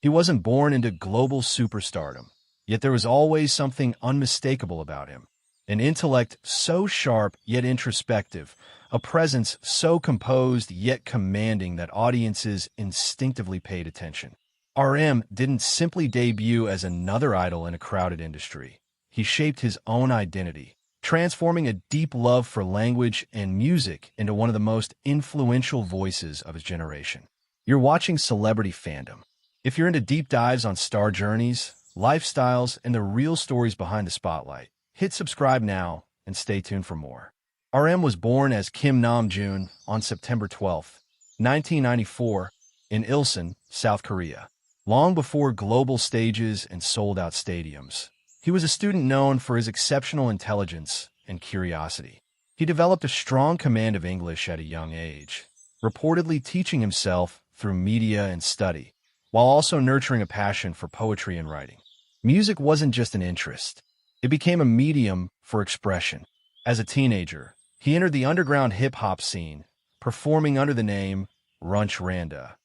He wasn't born into global superstardom, yet there was always something unmistakable about him. An intellect so sharp yet introspective, a presence so composed yet commanding that audiences instinctively paid attention. RM didn't simply debut as another idol in a crowded industry. He shaped his own identity, transforming a deep love for language and music into one of the most influential voices of his generation. You're watching Celebrity Fandom. If you're into deep dives on star journeys, lifestyles, and the real stories behind the spotlight, hit subscribe now and stay tuned for more. RM was born as Kim Namjoon on September 12, 1994, in Ilsan, South Korea. Long before global stages and sold-out stadiums, he was a student known for his exceptional intelligence and curiosity. He developed a strong command of English at a young age, reportedly teaching himself through media and study, while also nurturing a passion for poetry and writing. Music wasn't just an interest. It became a medium for expression. As a teenager, he entered the underground hip-hop scene, performing under the name Runch Randa,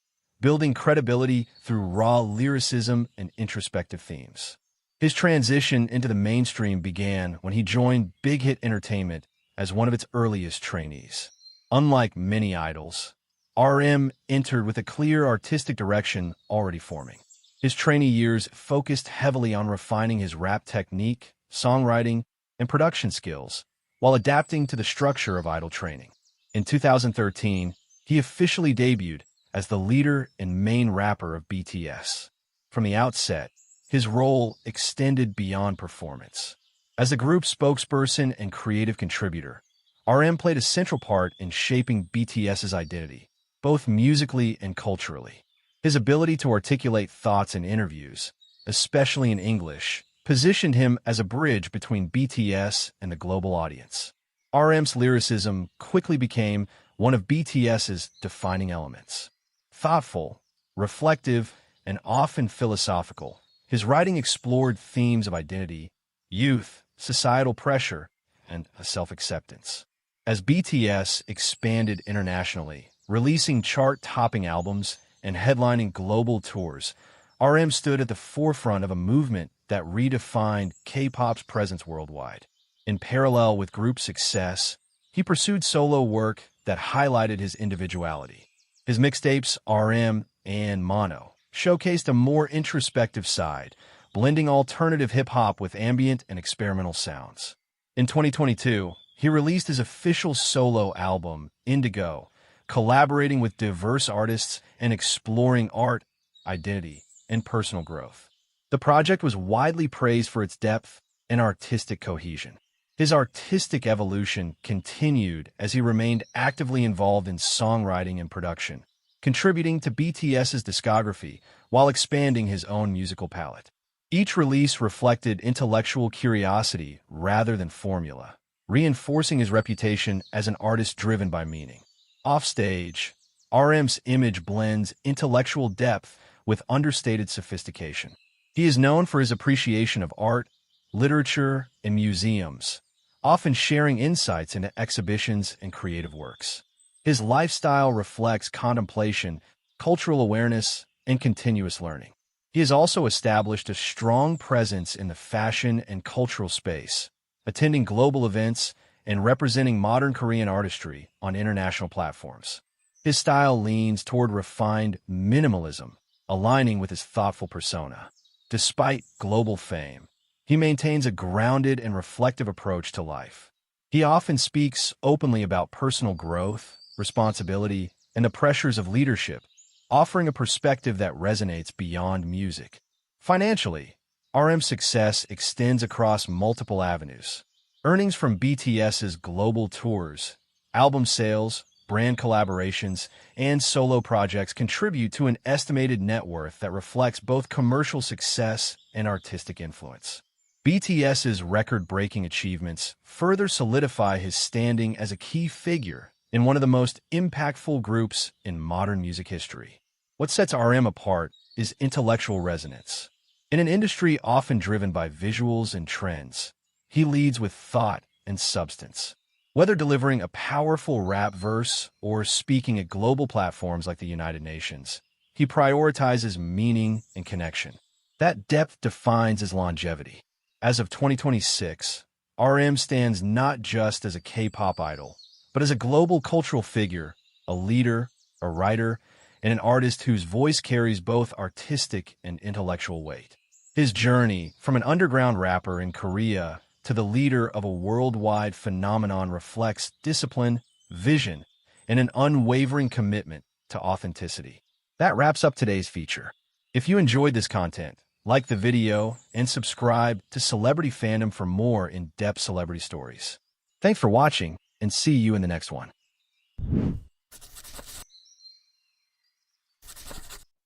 building credibility through raw lyricism and introspective themes. His transition into the mainstream began when he joined Big Hit Entertainment as one of its earliest trainees. Unlike many idols, RM entered with a clear artistic direction already forming. His trainee years focused heavily on refining his rap technique, songwriting, and production skills, while adapting to the structure of idol training. In 2013, he officially debuted as the leader and main rapper of BTS. From the outset, his role extended beyond performance. As the group's spokesperson and creative contributor, RM played a central part in shaping BTS's identity, both musically and culturally. His ability to articulate thoughts in interviews, especially in English, positioned him as a bridge between BTS and the global audience. RM's lyricism quickly became one of BTS's defining elements. Thoughtful, reflective, and often philosophical, his writing explored themes of identity, youth, societal pressure, and self-acceptance. As BTS expanded internationally, releasing chart-topping albums and headlining global tours, RM stood at the forefront of a movement that redefined K-pop's presence worldwide. In parallel with group success, he pursued solo work that highlighted his individuality. His mixtapes, RM and Mono, showcased a more introspective side, blending alternative hip-hop with ambient and experimental sounds. In 2022, he released his official solo album, Indigo, collaborating with diverse artists and exploring art, identity, and personal growth. The project was widely praised for its depth and artistic cohesion. His artistic evolution continued as he remained actively involved in songwriting and production, contributing to BTS's discography while expanding his own musical palette. Each release reflected intellectual curiosity rather than formula, reinforcing his reputation as an artist driven by meaning. Offstage, RM's image blends intellectual depth with understated sophistication. He is known for his appreciation of art, literature, and museums, often sharing insights into exhibitions and creative works. His lifestyle reflects contemplation, cultural awareness, and continuous learning. He has also established a strong presence in the fashion and cultural space, attending global events and representing modern Korean artistry on international platforms. His style leans toward refined minimalism, aligning with his thoughtful persona. Despite global fame, he maintains a grounded and reflective approach to life. He often speaks openly about personal growth, responsibility, and the pressures of leadership, offering a perspective that resonates beyond music. Financially, RM's success extends across multiple avenues. Earnings from BTS's global tours, album sales, brand collaborations, and solo projects contribute to an estimated net worth that reflects both commercial success and artistic influence. BTS's record-breaking achievements further solidify his standing as a key figure in one of the most impactful groups in modern music history. What sets RM apart is intellectual resonance. In an industry often driven by visuals and trends, he leads with thought and substance. Whether delivering a powerful rap verse or speaking at global platforms like the United Nations, he prioritizes meaning and connection. That depth defines his longevity. As of 2026, RM stands not just as a K-pop idol, but as a global cultural figure, a leader, a writer, and an artist whose voice carries both artistic and intellectual weight. His journey from an underground rapper in Korea to the leader of a worldwide phenomenon reflects discipline, vision, and an unwavering commitment to authenticity. That wraps up today's feature. If you enjoyed this content, like the video and subscribe to Celebrity Fandom for more in-depth celebrity stories. Thanks for watching, and see you in the next one.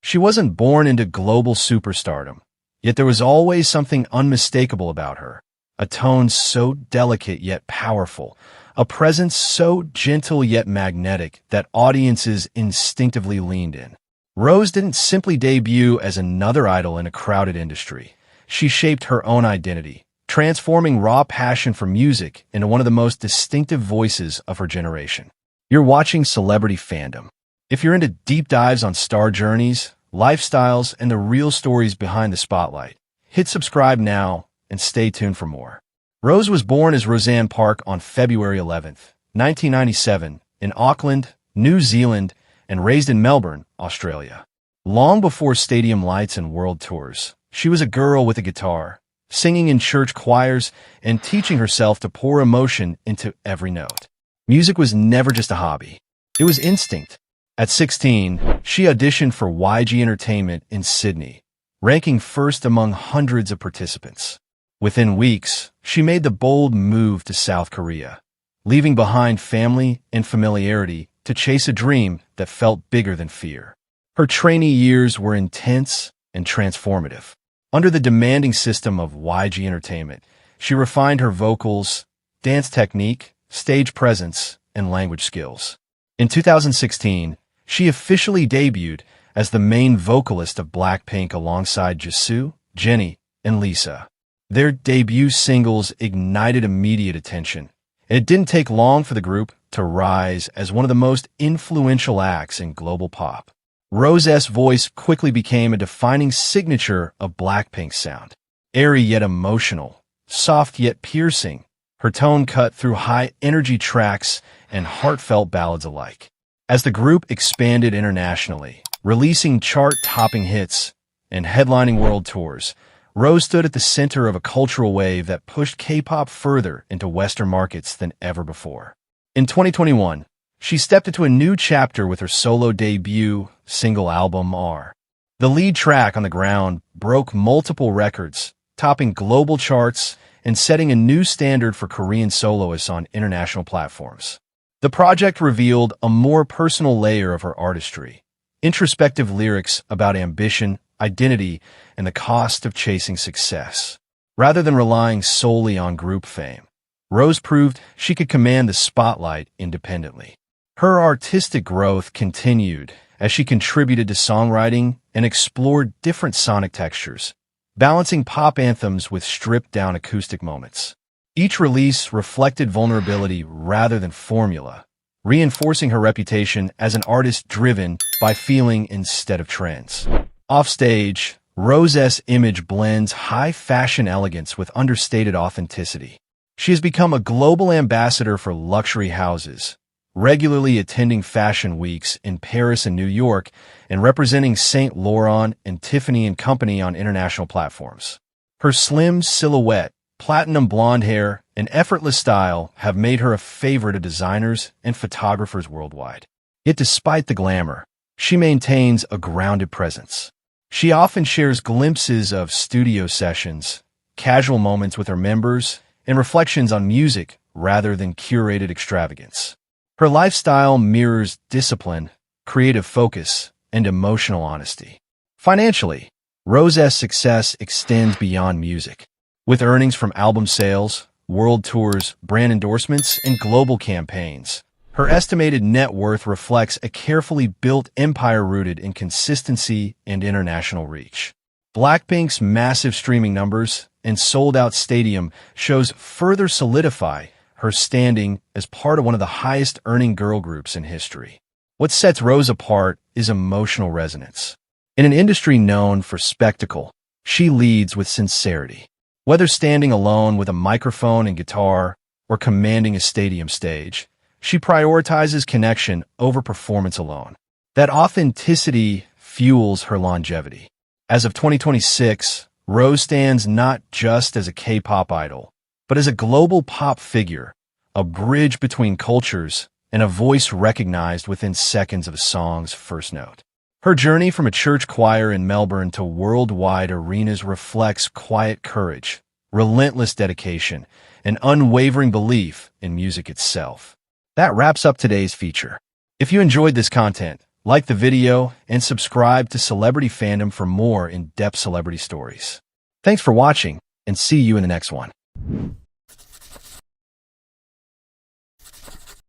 She wasn't born into global superstardom, yet there was always something unmistakable about her. A tone so delicate yet powerful, a presence so gentle yet magnetic that audiences instinctively leaned in. Rose didn't simply debut as another idol in a crowded industry. She shaped her own identity, transforming raw passion for music into one of the most distinctive voices of her generation. You're watching Celebrity Fandom. If you're into deep dives on star journeys, lifestyles, and the real stories behind the spotlight, hit subscribe now and stay tuned for more. Rose was born as Roseanne Park on February 11th, 1997, in Auckland, New Zealand, and raised in Melbourne, Australia. Long before stadium lights and world tours, she was a girl with a guitar, singing in church choirs and teaching herself to pour emotion into every note. Music was never just a hobby. It was instinct. At 16, she auditioned for YG Entertainment in Sydney, ranking first among hundreds of participants. Within weeks, she made the bold move to South Korea, leaving behind family and familiarity to chase a dream that felt bigger than fear. Her trainee years were intense and transformative. Under the demanding system of YG Entertainment, she refined her vocals, dance technique, stage presence, and language skills. In 2016, she officially debuted as the main vocalist of Blackpink alongside Jisoo, Jennie, and Lisa. Their debut singles ignited immediate attention. It didn't take long for the group to rise as one of the most influential acts in global pop. Rose's voice quickly became a defining signature of Blackpink's sound. Airy yet emotional, soft yet piercing, her tone cut through high-energy tracks and heartfelt ballads alike. As the group expanded internationally, releasing chart-topping hits and headlining world tours, Rose stood at the center of a cultural wave that pushed K-pop further into Western markets than ever before. In 2021, she stepped into a new chapter with her solo debut single album, R. The lead track, On the Ground, broke multiple records, topping global charts and setting a new standard for Korean soloists on international platforms. The project revealed a more personal layer of her artistry, introspective lyrics about ambition, identity, and the cost of chasing success. Rather than relying solely on group fame, Rose proved she could command the spotlight independently. Her artistic growth continued as she contributed to songwriting and explored different sonic textures, balancing pop anthems with stripped-down acoustic moments. Each release reflected vulnerability rather than formula, reinforcing her reputation as an artist driven by feeling instead of trends. Offstage, Rose's image blends high-fashion elegance with understated authenticity. She has become a global ambassador for luxury houses, regularly attending fashion weeks in Paris and New York and representing Saint Laurent and Tiffany & Company on international platforms. Her slim silhouette, platinum blonde hair, and effortless style have made her a favorite of designers and photographers worldwide. Yet despite the glamour, she maintains a grounded presence. She often shares glimpses of studio sessions, casual moments with her members, and reflections on music rather than curated extravagance. Her lifestyle mirrors discipline, creative focus, and emotional honesty. Financially, Rose's success extends beyond music. With earnings from album sales, world tours, brand endorsements, and global campaigns, her estimated net worth reflects a carefully built empire rooted in consistency and international reach. Blackpink's massive streaming numbers and sold-out stadium shows further solidify her standing as part of one of the highest-earning girl groups in history. What sets Rose apart is emotional resonance. In an industry known for spectacle, she leads with sincerity. Whether standing alone with a microphone and guitar or commanding a stadium stage, she prioritizes connection over performance alone. That authenticity fuels her longevity. As of 2026, Rose stands not just as a K-pop idol, but as a global pop figure, a bridge between cultures, and a voice recognized within seconds of a song's first note. Her journey from a church choir in Melbourne to worldwide arenas reflects quiet courage, relentless dedication, and unwavering belief in music itself. That wraps up today's feature. If you enjoyed this content, like the video and subscribe to Celebrity Fandom for more in-depth celebrity stories. Thanks for watching, and see you in the next one.